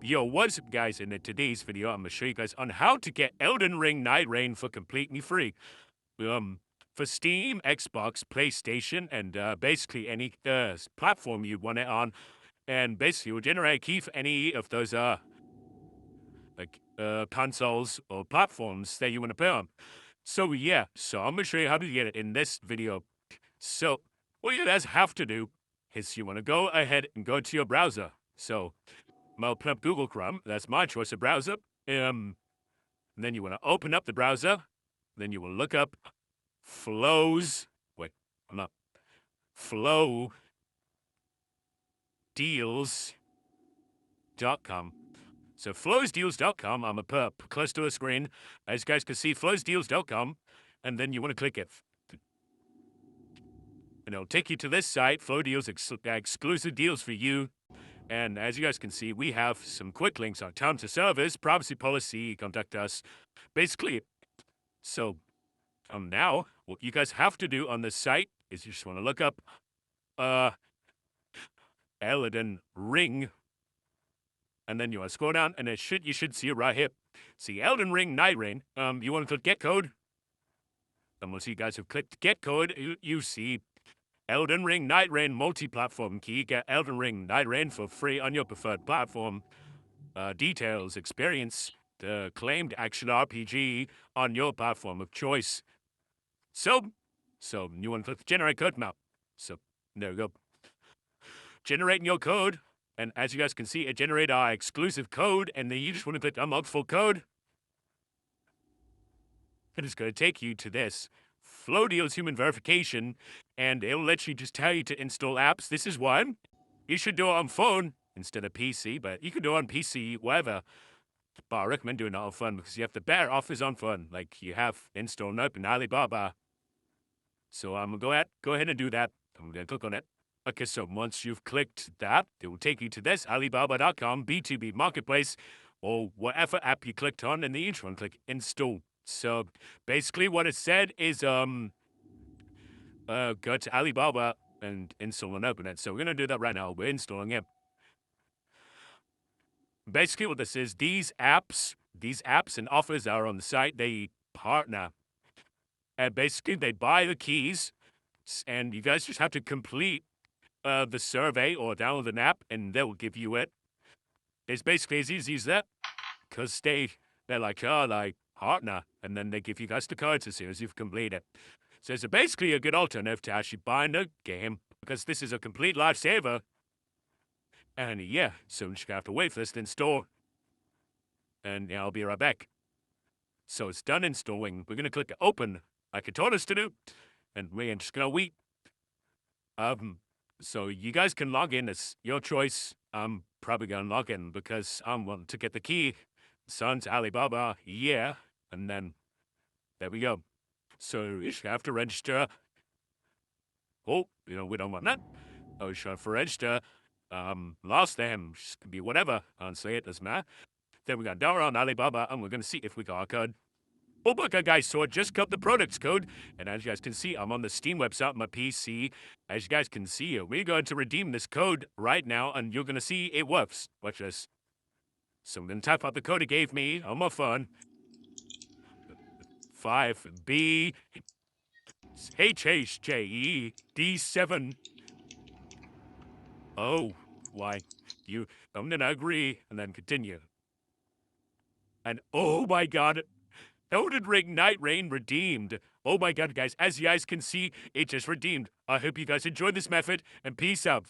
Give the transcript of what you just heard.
Yo, what's up, guys? In today's video, I'm gonna show you guys on how to get Elden Ring Nightreign for completely free. For Steam, Xbox, PlayStation, and basically any platform you want it on. And basically, we'll generate a key for any of those consoles or platforms that you want to play on. So yeah, I'm gonna show you how to get it in this video. So what you guys have to do is you want to go ahead and go to your browser. So I'll open up Google Chrome. That's my choice of browser. And then you want to open up the browser. Then you will look up flows. Wait, I'm not. Flow deals.com. So flowsdeals.com, I'm going to put up close to the screen. As you guys can see, flowsdeals.com. And then you want to click it. And it'll take you to this site, Flow Deals, exclusive deals for you. And as you guys can see, we have some quick links on terms of service, privacy policy, contact us. Basically, so now what you guys have to do on this site is you just want to look up Elden Ring. And then you want to scroll down, and you should see it right here. See Elden Ring Nightreign. You want to click Get Code. Then once you guys have clicked Get Code, you see Elden Ring Nightreign multi-platform key. Get Elden Ring Nightreign for free on your preferred platform. Details, experience the claimed action RPG on your platform of choice. So you want to click Generate Code map. So there we go. Generating your code. And as you guys can see, it generated our exclusive code, and then you just want to click Unlock Full Code. And it's going to take you to this Flow Deals Human Verification, and it'll literally just tell you to install apps. This is one. You should do it on phone instead of PC, but you can do it on PC, whatever. But I recommend doing it on phone because you have the better offers on phone, like you have install and open Alibaba. So I'm going to go ahead and do that. I'm going to click on it. Okay, so once you've clicked that, it will take you to this Alibaba.com B2B marketplace or whatever app you clicked on, and then each one click install. So basically what it said is go to Alibaba and install and open it. So we're going to do that right now. We're installing it. Basically what this is, these apps and offers are on the site. They partner. And basically they buy the keys, and you guys just have to complete the survey or download an app, and they'll give you it. It's basically as easy as that, because they're like, partner, and then they give you guys the codes as soon as you've completed it. So it's basically a good alternative to actually buying the game, because this is a complete lifesaver. And yeah, so you're just gonna have to wait for this to install. And yeah, I'll be right back. So it's done installing. We're gonna click open, like it told us to do, and we're just gonna wait. So you guys can log in. It's your choice. I'm probably going to log in because I want to get the key. Son's Alibaba, yeah. And then, there we go. So you should have to register. Oh, we don't want that. Oh, you should have to register. Last name, just could be whatever. Honestly, it doesn't matter. Then we got dollar on Alibaba, and we're going to see if we got our code. Oh, look, guys, so I just got the products code, and as you guys can see, I'm on the Steam website on my PC. As you guys can see, we're going to redeem this code right now, and you're going to see it works. Watch this. So I'm going to type out the code it gave me on my phone. 5B HHJED7. Oh, why? I'm going to agree, and then continue. And oh my god, Elden Ring Nightreign redeemed. Oh my god, guys, as you guys can see, it just redeemed. I hope you guys enjoyed this method, and peace out.